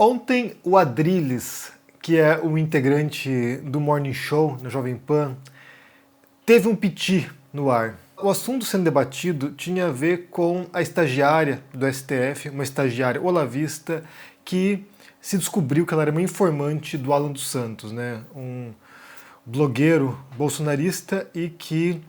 Ontem o Adrilles, que é o integrante do Morning Show na Jovem Pan, teve um piti no ar. O assunto sendo debatido tinha a ver com a estagiária do STF, uma estagiária olavista, que se descobriu que ela era uma informante do Alan dos Santos, né? Um blogueiro bolsonarista e que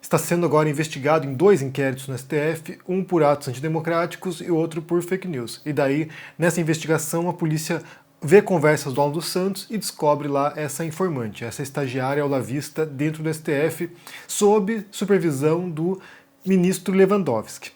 está sendo agora investigado em 2 inquéritos no STF, um por atos antidemocráticos e outro por fake news. E daí, nessa investigação, a polícia vê conversas do Alan dos Santos e descobre lá essa informante, essa estagiária olavista dentro do STF, sob supervisão do ministro Lewandowski.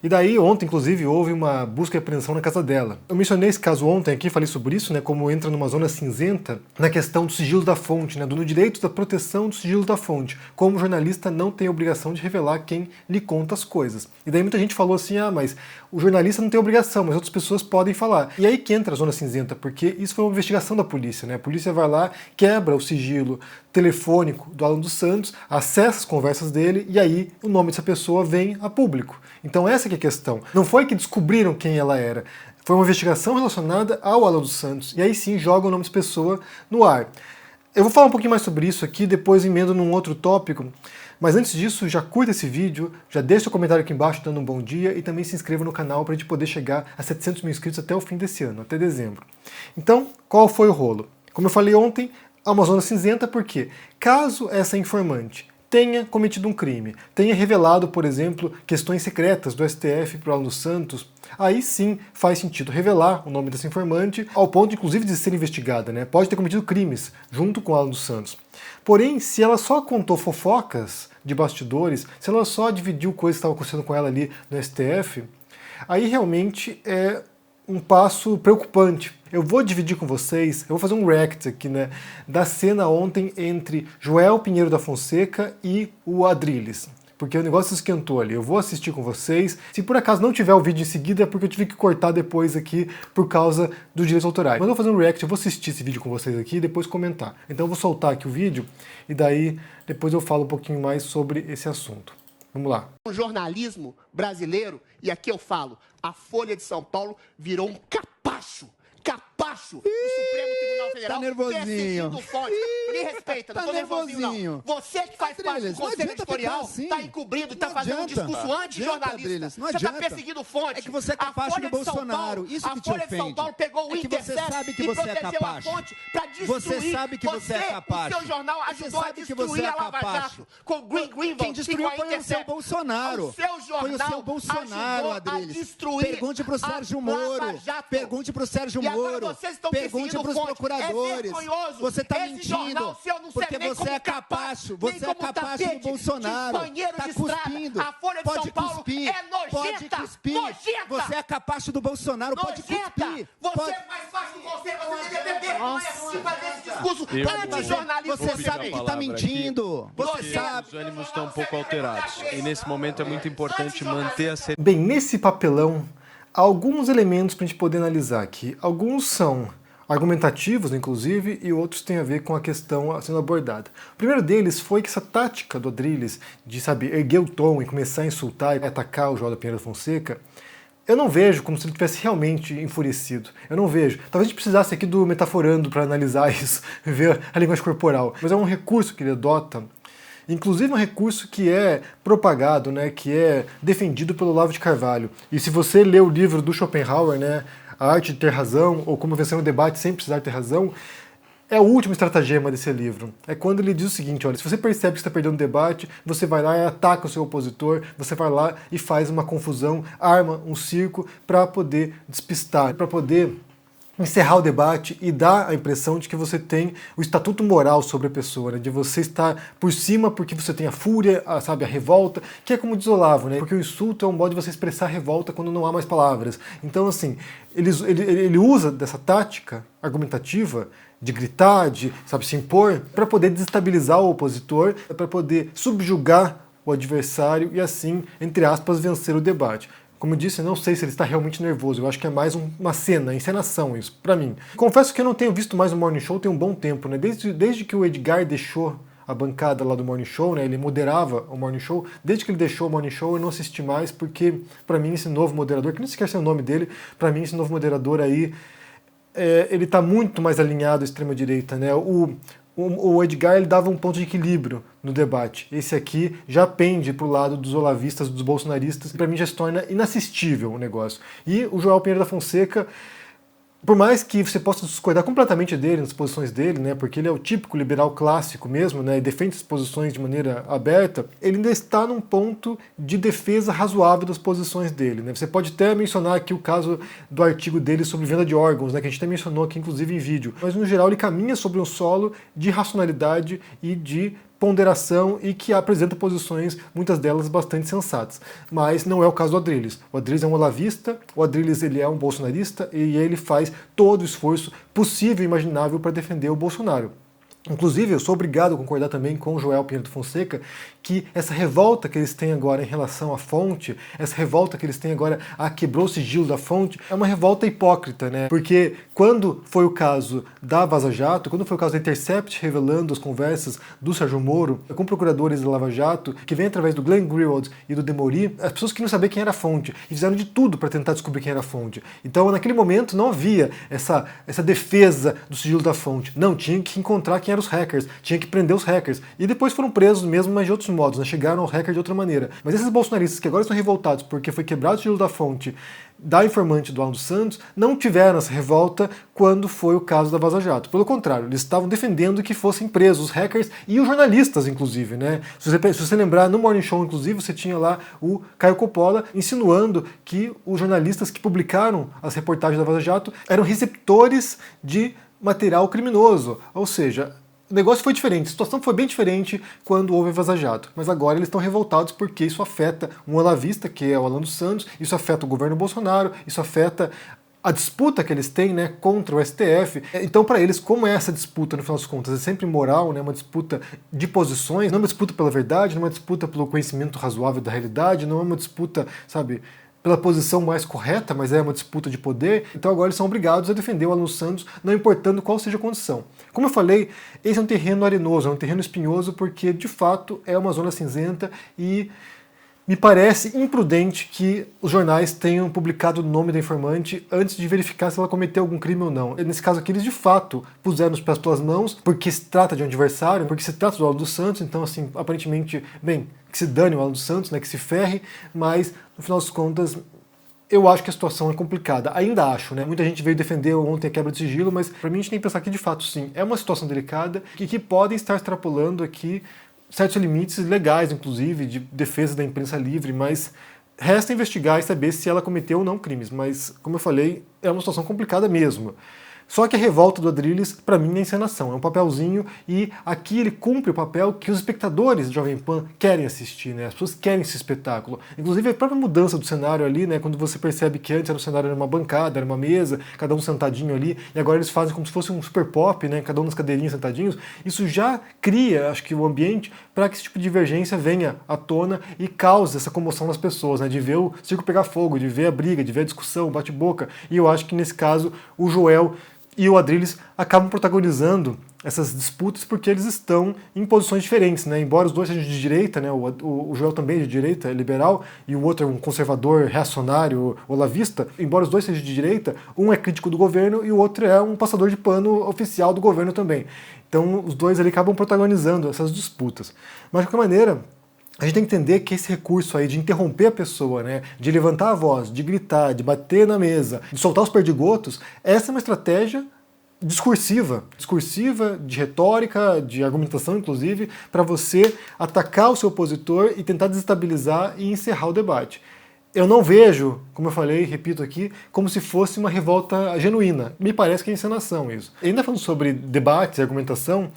E daí, ontem, inclusive, houve uma busca e apreensão na casa dela. Eu mencionei esse caso ontem aqui, falei sobre isso, né, como entra numa zona cinzenta na questão do sigilo da fonte, né, do direito da proteção do sigilo da fonte. Como jornalista não tem a obrigação de revelar quem lhe conta as coisas. E daí muita gente falou assim, mas o jornalista não tem obrigação, mas outras pessoas podem falar. E aí que entra a zona cinzenta, porque isso foi uma investigação da polícia, né? A polícia vai lá, quebra o sigilo telefônico do Alan dos Santos, acessa as conversas dele e aí o nome dessa pessoa vem a público. Então essa que é a questão. Não foi que descobriram quem ela era. Foi uma investigação relacionada ao Alan dos Santos. E aí sim joga o nome dessa pessoa no ar. Eu vou falar um pouquinho mais sobre isso aqui, depois emendo num outro tópico. Mas antes disso, já curta esse vídeo, já deixa seu comentário aqui embaixo dando um bom dia e também se inscreva no canal para a gente poder chegar a 700 mil inscritos até o fim desse ano, até dezembro. Então, qual foi o rolo? Como eu falei ontem, há uma zona cinzenta porque, caso essa informante tenha cometido um crime, tenha revelado, por exemplo, questões secretas do STF para o Alan dos Santos, aí sim faz sentido revelar o nome dessa informante, ao ponto inclusive de ser investigada, né? Pode ter cometido crimes junto com o Alan dos Santos. Porém, se ela só contou fofocas de bastidores, se ela só dividiu coisas que estavam acontecendo com ela ali no STF, aí realmente é um passo preocupante. Eu vou dividir com vocês, eu vou fazer um react aqui, né, da cena ontem entre Joel Pinheiro da Fonseca e o Adrilles. Porque o negócio esquentou ali. Eu vou assistir com vocês. Se por acaso não tiver o vídeo em seguida, é porque eu tive que cortar depois aqui por causa dos direitos autorais. Mas eu vou fazer um react, eu vou assistir esse vídeo com vocês aqui e depois comentar. Então eu vou soltar aqui o vídeo e daí depois eu falo um pouquinho mais sobre esse assunto. Vamos lá. O jornalismo brasileiro, e aqui eu falo, a Folha de São Paulo virou um capacho do Supremo Tribunal Federal. Tá nervosinho. Me respeita, não tô nervosinho, não. Você que faz parte do Conselho Editorial, assim. tá encobrindo, tá fazendo um discurso anti-jornalista. Você tá perseguindo fontes. É que você é capacho do Bolsonaro, isso que te ofende. A Folha de São Paulo pegou o Intercept e protegeu a fonte pra destruir. Você sabe que você é capaz. O seu jornal ajudou a destruir a Lava Jato com o Greenwald. Quem destruiu foi o seu Bolsonaro. O seu jornal foi o seu Bolsonaro, Adrilles. Pergunte pro Sérgio Moro. Pergunte pro Sérgio Moro. Pergunte pros procuradores. Você tá mentindo. Porque você é capacho. Você é capacho do Bolsonaro. Tá cuspindo. Pode cuspir. Pode cuspir. Você é capacho do Bolsonaro. Pode cuspir. Você é mais fácil do conselho. Você deve ter vergonha assim fazer esse discurso anti-jornalista. Você sabe que tá mentindo. Você sabe. Os ânimos estão um pouco alterados. E nesse momento é muito importante manter a seriedade. Bem, nesse papelão, há alguns elementos para a gente poder analisar aqui. Alguns são argumentativos, inclusive, e outros têm a ver com a questão sendo abordada. O primeiro deles foi que essa tática do Adrilles de, erguer o tom e começar a insultar e atacar o Joel Pinheiro da Fonseca, eu não vejo como se ele tivesse realmente enfurecido. Eu não vejo. Talvez a gente precisasse aqui do Metaforando para analisar isso, ver a linguagem corporal. Mas é um recurso que ele adota. Inclusive um recurso que é propagado, né, que é defendido pelo Olavo de Carvalho. E se você lê o livro do Schopenhauer, né, A Arte de Ter Razão, ou Como Vencer um Debate Sem Precisar Ter Razão, é o último estratagema desse livro. É quando ele diz o seguinte, olha, se você percebe que está perdendo o debate, você vai lá e ataca o seu opositor, você vai lá e faz uma confusão, arma um circo para poder despistar, para poder encerrar o debate e dar a impressão de que você tem o estatuto moral sobre a pessoa, né? De você estar por cima porque você tem a fúria, a revolta, que é como diz Olavo, né? Porque o insulto é um modo de você expressar revolta quando não há mais palavras. Então, assim, ele usa dessa tática argumentativa de gritar, de se impor, para poder desestabilizar o opositor, para poder subjugar o adversário e assim, entre aspas, vencer o debate. Como eu disse, eu não sei se ele está realmente nervoso, eu acho que é mais uma cena, encenação isso, pra mim. Confesso que eu não tenho visto mais o Morning Show tem um bom tempo, né? Desde que o Edgar deixou a bancada lá do Morning Show, né? Ele moderava o Morning Show, desde que ele deixou o Morning Show eu não assisti mais, porque pra mim esse novo moderador, que nem sequer sei o nome dele, pra mim esse novo moderador aí ele está muito mais alinhado à extrema-direita, né? O Edgar ele dava um ponto de equilíbrio no debate. Esse aqui já pende para o lado dos olavistas, dos bolsonaristas, para mim já se torna inassistível o negócio. E o Joel Pinheiro da Fonseca, por mais que você possa discordar completamente dele, nas posições dele, né, porque ele é o típico liberal clássico mesmo, né, e defende as posições de maneira aberta, ele ainda está num ponto de defesa razoável das posições dele. Né. Você pode até mencionar aqui o caso do artigo dele sobre venda de órgãos, né, que a gente até mencionou aqui, inclusive, em vídeo. Mas, no geral, ele caminha sobre um solo de racionalidade e de ponderação e que apresenta posições, muitas delas bastante sensatas. Mas não é o caso do Adrilles. O Adrilles é um olavista, o Adrilles ele é um bolsonarista e ele faz todo o esforço possível e imaginável para defender o Bolsonaro. Inclusive, eu sou obrigado a concordar também com o Joel Pinheiro da Fonseca que essa revolta que eles têm agora em relação à fonte, essa revolta que eles têm agora quebrou o sigilo da fonte, é uma revolta hipócrita, né? Porque quando foi o caso da Vaza Jato, quando foi o caso da Intercept revelando as conversas do Sérgio Moro com procuradores da Lava Jato, que vem através do Glenn Greenwald e do Demori, as pessoas queriam saber quem era a fonte e fizeram de tudo para tentar descobrir quem era a fonte. Então, naquele momento, não havia essa defesa do sigilo da fonte. Não, tinha que encontrar quem eram os hackers, tinha que prender os hackers. E depois foram presos mesmo, mas de outros modos, né? Chegaram ao hacker de outra maneira. Mas esses bolsonaristas que agora estão revoltados porque foi quebrado o sigilo da fonte da informante do Alan dos Santos, não tiveram essa revolta quando foi o caso da Vaza Jato. Pelo contrário, eles estavam defendendo que fossem presos os hackers e os jornalistas, inclusive, né? Se você lembrar, no Morning Show, inclusive, você tinha lá o Caio Coppola insinuando que os jornalistas que publicaram as reportagens da Vaza Jato eram receptores de material criminoso. Ou seja, o negócio foi diferente, a situação foi bem diferente quando houve Vaza Jato. Mas agora eles estão revoltados porque isso afeta um olavista, que é o Alan dos Santos, isso afeta o governo Bolsonaro, isso afeta a disputa que eles têm, né, contra o STF. Então, para eles, como essa disputa, no final das contas, é sempre moral, né, uma disputa de posições, não é uma disputa pela verdade, não é uma disputa pelo conhecimento razoável da realidade, não é uma disputa, sabe, pela posição mais correta, mas é uma disputa de poder, então agora eles são obrigados a defender o Alan dos Santos, não importando qual seja a condição. Como eu falei, esse é um terreno arenoso, é um terreno espinhoso, porque de fato é uma zona cinzenta e me parece imprudente que os jornais tenham publicado o nome da informante antes de verificar se ela cometeu algum crime ou não. Nesse caso aqui, eles de fato puseram os pés pelas mãos, porque se trata de um adversário, porque se trata do Alan dos Santos, então assim, aparentemente, bem, que se dane o Alan dos Santos, né, que se ferre, mas no final das contas eu acho que a situação é complicada. Ainda acho, né? Muita gente veio defender ontem a quebra de sigilo, mas para mim a gente tem que pensar que de fato sim, é uma situação delicada e que podem estar extrapolando aqui certos limites legais, inclusive, de defesa da imprensa livre, mas resta investigar e saber se ela cometeu ou não crimes. Mas, como eu falei, é uma situação complicada mesmo. Só que a revolta do Adrilles, para mim, é encenação, é um papelzinho e aqui ele cumpre o papel que os espectadores de Jovem Pan querem assistir, né? As pessoas querem esse espetáculo. Inclusive a própria mudança do cenário ali, né? Quando você percebe que antes era um cenário, era uma bancada, era uma mesa, cada um sentadinho ali, e agora eles fazem como se fosse um super pop, né? Cada um nas cadeirinhas sentadinhos. Isso já cria, acho que, o ambiente para que esse tipo de divergência venha à tona e cause essa comoção nas pessoas, né? De ver o circo pegar fogo, de ver a briga, de ver a discussão, o bate-boca. E eu acho que nesse caso o Joel e o Adrilles acabam protagonizando essas disputas porque eles estão em posições diferentes, né? Embora os dois sejam de direita, né? O Joel também é de direita, é liberal, e o outro é um conservador, reacionário, olavista. Embora os dois sejam de direita, um é crítico do governo e o outro é um passador de pano oficial do governo também. Então os dois ali acabam protagonizando essas disputas. Mas de qualquer maneira, a gente tem que entender que esse recurso aí de interromper a pessoa, né, de levantar a voz, de gritar, de bater na mesa, de soltar os perdigotos, essa é uma estratégia discursiva, de retórica, de argumentação, inclusive, para você atacar o seu opositor e tentar desestabilizar e encerrar o debate. Eu não vejo, como eu falei, repito aqui, como se fosse uma revolta genuína. Me parece que é encenação isso. E ainda falando sobre debates e argumentação,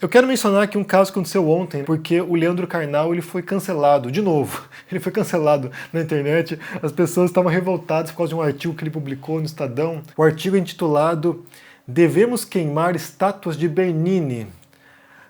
eu quero mencionar aqui um caso que aconteceu ontem, porque o Leandro Carnal ele foi cancelado, de novo. Ele foi cancelado na internet, as pessoas estavam revoltadas por causa de um artigo que ele publicou no Estadão. O artigo é intitulado "Devemos queimar estátuas de Bernini".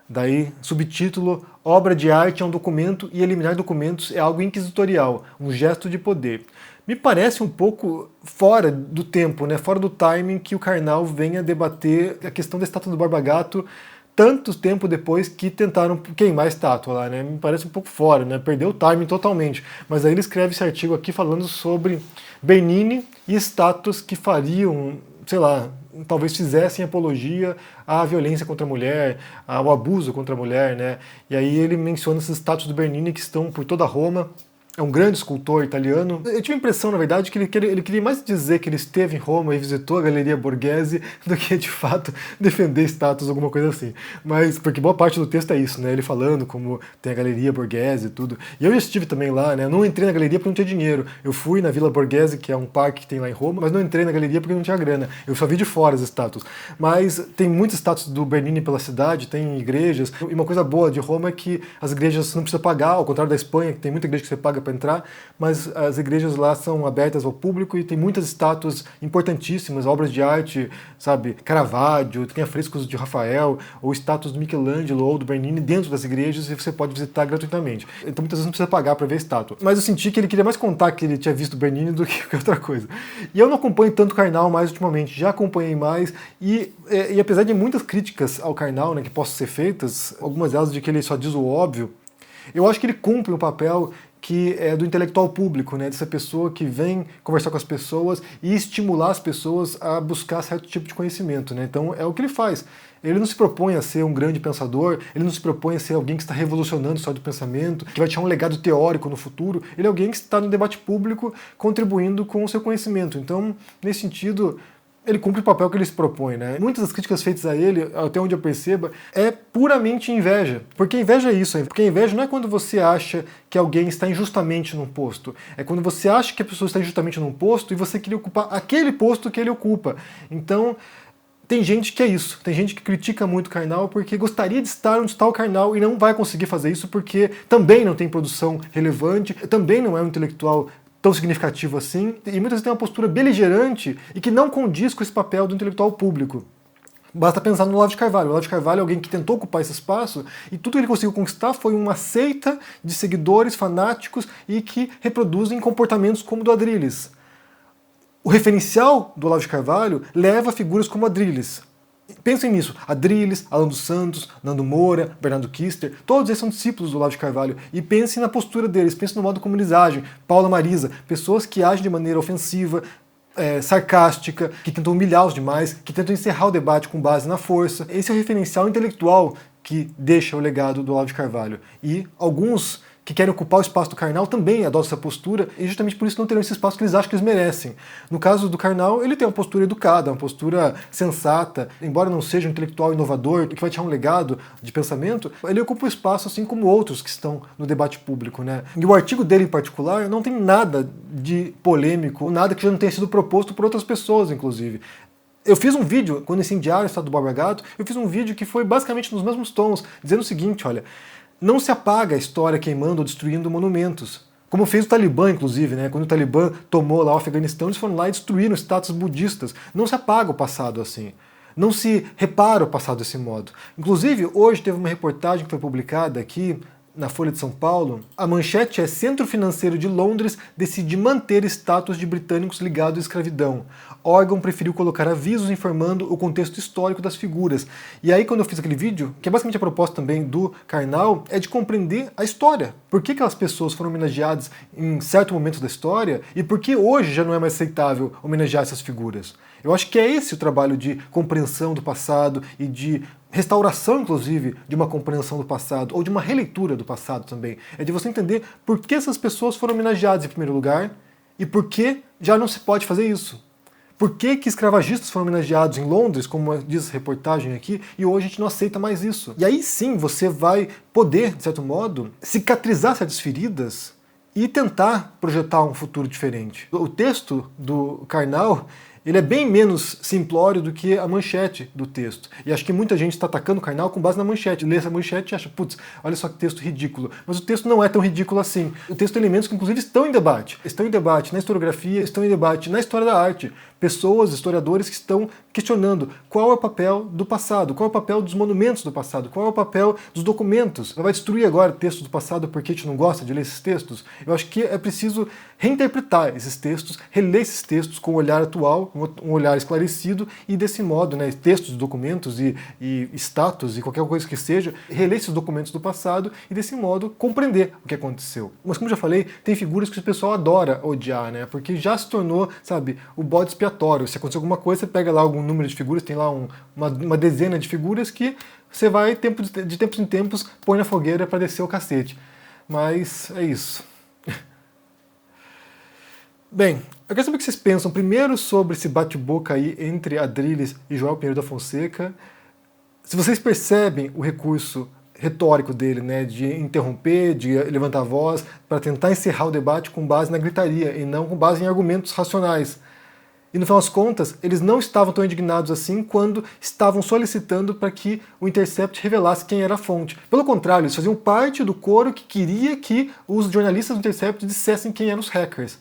Daí, subtítulo: "Obra de arte é um documento e eliminar documentos é algo inquisitorial, um gesto de poder". Me parece um pouco fora do tempo, né? Fora do timing que o Karnal venha debater a questão da estátua do Borba Gato tanto tempo depois que tentaram queimar a estátua lá, né? Me parece um pouco fora, né? Perdeu o timing totalmente. Mas aí ele escreve esse artigo aqui falando sobre Bernini e estátuas que fariam, sei lá, talvez fizessem apologia à violência contra a mulher, ao abuso contra a mulher, né? E aí ele menciona esses estátuas do Bernini que estão por toda Roma. É um grande escultor italiano. Eu tive a impressão, na verdade, que ele queria mais dizer que ele esteve em Roma e visitou a Galeria Borghese do que, de fato, defender estátuas, alguma coisa assim. Mas, porque boa parte do texto é isso, né? Ele falando como tem a Galeria Borghese e tudo. E eu já estive também lá, né? Eu não entrei na galeria porque não tinha dinheiro. Eu fui na Villa Borghese, que é um parque que tem lá em Roma, mas não entrei na galeria porque não tinha grana. Eu só vi de fora as estátuas. Mas tem muitas estátuas do Bernini pela cidade, tem igrejas. E uma coisa boa de Roma é que as igrejas você não precisa pagar, ao contrário da Espanha, que tem muita igreja que você paga para entrar, mas as igrejas lá são abertas ao público e tem muitas estátuas importantíssimas, obras de arte, sabe, Caravaggio, tem afrescos de Rafael, ou estátuas do Michelangelo ou do Bernini dentro das igrejas e você pode visitar gratuitamente. Então muitas vezes não precisa pagar para ver a estátua. Mas eu senti que ele queria mais contar que ele tinha visto o Bernini do que outra coisa. E eu não acompanho tanto o Karnal mais ultimamente, já acompanhei mais e apesar de muitas críticas ao Karnal, né, que possam ser feitas, algumas delas de que ele só diz o óbvio, eu acho que ele cumpre um papel que é do intelectual público, né, dessa pessoa que vem conversar com as pessoas e estimular as pessoas a buscar certo tipo de conhecimento, né? Então é o que ele faz. Ele não se propõe a ser um grande pensador, ele não se propõe a ser alguém que está revolucionando a história do pensamento, que vai deixar um legado teórico no futuro. Ele é alguém que está no debate público contribuindo com o seu conhecimento. Então, nesse sentido, ele cumpre o papel que ele se propõe, né? Muitas das críticas feitas a ele, até onde eu perceba, é puramente inveja. Porque inveja é isso, porque inveja não é quando você acha que alguém está injustamente num posto. É quando você acha que a pessoa está injustamente num posto e você queria ocupar aquele posto que ele ocupa. Então, tem gente que é isso. Tem gente que critica muito o Karnal porque gostaria de estar onde está o Karnal e não vai conseguir fazer isso porque também não tem produção relevante, também não é um intelectual tão significativo assim, e muitas vezes tem uma postura beligerante e que não condiz com esse papel do intelectual público. Basta pensar no Olavo de Carvalho. O Olavo de Carvalho é alguém que tentou ocupar esse espaço e tudo que ele conseguiu conquistar foi uma seita de seguidores fanáticos e que reproduzem comportamentos como o do Adrilles. O referencial do Olavo de Carvalho leva a figuras como Adrilles. Pensem nisso, Adrilles, Alan dos Santos, Nando Moura, Bernardo Kister, todos eles são discípulos do Olavo de Carvalho. E pensem na postura deles, pensem no modo como eles agem. Paula Marisa, pessoas que agem de maneira ofensiva, sarcástica, que tentam humilhar os demais, que tentam encerrar o debate com base na força. Esse é o referencial intelectual que deixa o legado do Olavo de Carvalho. E alguns que querem ocupar o espaço do Karnal também adotam essa postura e justamente por isso não terão esse espaço que eles acham que eles merecem. No caso do Karnal, ele tem uma postura educada, uma postura sensata, embora não seja um intelectual inovador que vai deixar um legado de pensamento, ele ocupa o espaço assim como outros que estão no debate público, né? E o artigo dele em particular não tem nada de polêmico, nada que já não tenha sido proposto por outras pessoas, inclusive. Eu fiz um vídeo, quando incendiaram o estado do Borba Gato, eu fiz um vídeo que foi basicamente nos mesmos tons, dizendo o seguinte, olha, não se apaga a história queimando ou destruindo monumentos. Como fez o Talibã, inclusive, né? Quando o Talibã tomou lá o Afeganistão, eles foram lá e destruíram estátuas budistas. Não se apaga o passado assim. Não se repara o passado desse modo. Inclusive, hoje teve uma reportagem que foi publicada aqui na Folha de São Paulo. A manchete é: Centro Financeiro de Londres decide manter estátuas de britânicos ligados à escravidão. Órgão preferiu colocar avisos informando o contexto histórico das figuras. E aí, quando eu fiz aquele vídeo, que é basicamente a proposta também do Karnal, é de compreender a história. Por que aquelas pessoas foram homenageadas em certo momento da história e por que hoje já não é mais aceitável homenagear essas figuras. Eu acho que é esse o trabalho de compreensão do passado e de restauração, inclusive, de uma compreensão do passado, ou de uma releitura do passado também. É de você entender por que essas pessoas foram homenageadas em primeiro lugar e por que já não se pode fazer isso. Por que escravagistas foram homenageados em Londres, como diz a reportagem aqui, e hoje a gente não aceita mais isso. E aí sim você vai poder, de certo modo, cicatrizar certas feridas e tentar projetar um futuro diferente. O texto do Karnal, ele é bem menos simplório do que a manchete do texto. E acho que muita gente está atacando o Karnal com base na manchete. Lê essa manchete e acha, putz, olha só que texto ridículo. Mas o texto não é tão ridículo assim. O texto tem elementos que inclusive estão em debate. Estão em debate na historiografia, estão em debate na história da arte. Pessoas, historiadores que estão questionando qual é o papel do passado, qual é o papel dos monumentos do passado, qual é o papel dos documentos. Vai destruir agora textos do passado porque a gente não gosta de ler esses textos? Eu acho que é preciso reinterpretar esses textos, reler esses textos com um olhar atual, um olhar esclarecido e desse modo, né, textos, documentos e status e qualquer coisa que seja, reler esses documentos do passado e desse modo compreender o que aconteceu. Mas como já falei, tem figuras que o pessoal adora odiar, né, porque já se tornou, sabe, o bode expiatório aleatório. Se acontecer alguma coisa, você pega lá algum número de figuras, tem lá uma dezena de figuras que você vai, de tempos em tempos, põe na fogueira para descer o cacete. Mas é isso. Bem, eu quero saber o que vocês pensam primeiro sobre esse bate-boca aí entre Adrilles e Joel Pinheiro da Fonseca. Se vocês percebem o recurso retórico dele, né, de interromper, de levantar a voz, para tentar encerrar o debate com base na gritaria e não com base em argumentos racionais. E no final das contas, eles não estavam tão indignados assim quando estavam solicitando para que o Intercept revelasse quem era a fonte. Pelo contrário, eles faziam parte do coro que queria que os jornalistas do Intercept dissessem quem eram os hackers.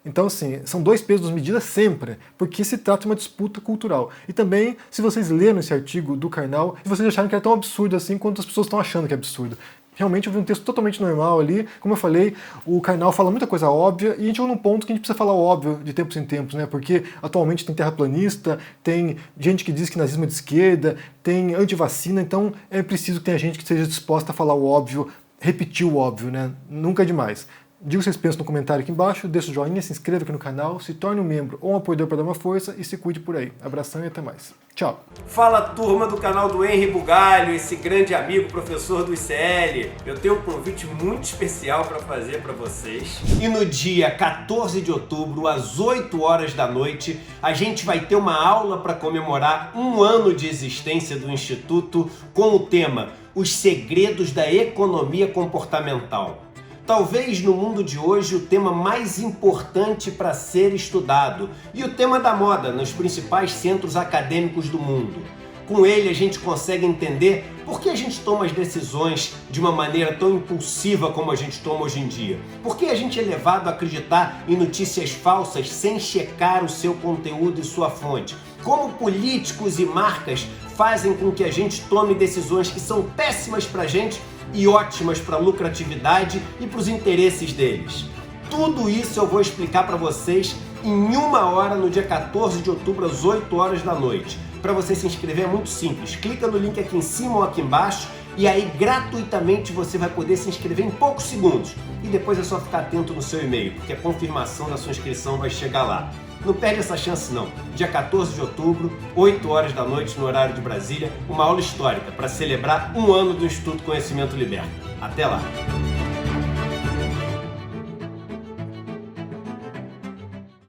Então, assim, são dois pesos, duas medidas sempre, porque se trata de uma disputa cultural. E também, se vocês leram esse artigo do Karnal, e vocês acharam que era tão absurdo assim quanto as pessoas estão achando que é absurdo. Realmente eu vi um texto totalmente normal ali. Como eu falei, o Karnal fala muita coisa óbvia, e a gente chegou num ponto que a gente precisa falar o óbvio de tempos em tempos, né? Porque atualmente tem terraplanista, tem gente que diz que nazismo é de esquerda, tem antivacina, então é preciso que tenha gente que esteja disposta a falar o óbvio, repetir o óbvio, né? Nunca é demais. Diga o que vocês pensam no comentário aqui embaixo, deixa o joinha, se inscreva aqui no canal, se torne um membro ou um apoiador para dar uma força e se cuide por aí. Abração e até mais. Tchau! Fala, turma do canal do Henry Bugalho, esse grande amigo, professor do ICL. Eu tenho um convite muito especial para fazer para vocês. E no dia 14 de outubro, às 8 horas da noite, a gente vai ter uma aula para comemorar um ano de existência do Instituto com o tema Os Segredos da Economia Comportamental. Talvez no mundo de hoje o tema mais importante para ser estudado e o tema da moda nos principais centros acadêmicos do mundo. Com ele a gente consegue entender por que a gente toma as decisões de uma maneira tão impulsiva como a gente toma hoje em dia. Por que a gente é levado a acreditar em notícias falsas sem checar o seu conteúdo e sua fonte. Como políticos e marcas fazem com que a gente tome decisões que são péssimas para a gente e ótimas para a lucratividade e para os interesses deles. Tudo isso eu vou explicar para vocês em 1 hora no dia 14 de outubro às 8 horas da noite. Para você se inscrever é muito simples, clica no link aqui em cima ou aqui embaixo e aí gratuitamente você vai poder se inscrever em poucos segundos. E depois é só ficar atento no seu e-mail, porque a confirmação da sua inscrição vai chegar lá. Não perde essa chance não. Dia 14 de outubro, 8 horas da noite no horário de Brasília, uma aula histórica para celebrar um ano do Instituto Conhecimento Liberto. Até lá!